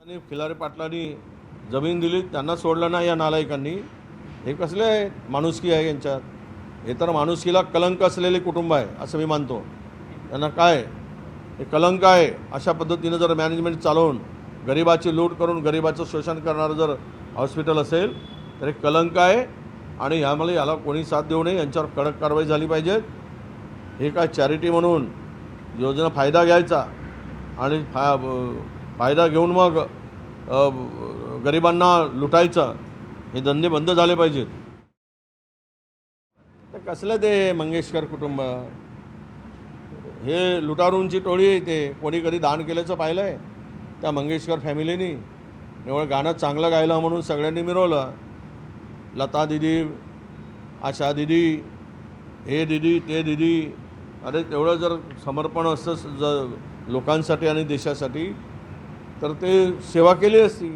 आणि खिलारे पाटलांनी जमीन दिली, त्यांना सोडलं नाही या नालायकांनी. हे कसले माणुसकी आहे यांच्यात? हे तर माणुसकीला कलंक असलेले कुटुंब आहे असं मी मानतो. त्यांना काय हे कलंक आहे. अशा पद्धतीनं जर मॅनेजमेंट चालवून गरिबाची लूट करून गरिबाचं शोषण करणारं जर हॉस्पिटल असेल तर हे कलंक आहे. आणि ह्यामुळे याला कोणी साथ देऊ नये, यांच्यावर कडक कारवाई झाली पाहिजे. हे काय चॅरिटी म्हणून योजना फायदा घ्यायचा आणि फायदा घेऊन मग गरिबांना लुटायचं, हे धंदे बंद झाले पाहिजेत. तर कसलं ते मंगेशकर कुटुंब, हे लुटारूंची टोळी आहे. ते कोणी कधी दान केल्याचं पाहिलं आहे त्या मंगेशकर फॅमिलीनी? एवढं गाणं चांगलं गायलं म्हणून सगळ्यांनी मिरवलं. लता दिदी, आशा दिदी, हे दिदी ते दिदी. अरे तेवढं जर समर्पण असतं लोकांसाठी आणि देशासाठी तर ते सेवा केली असती.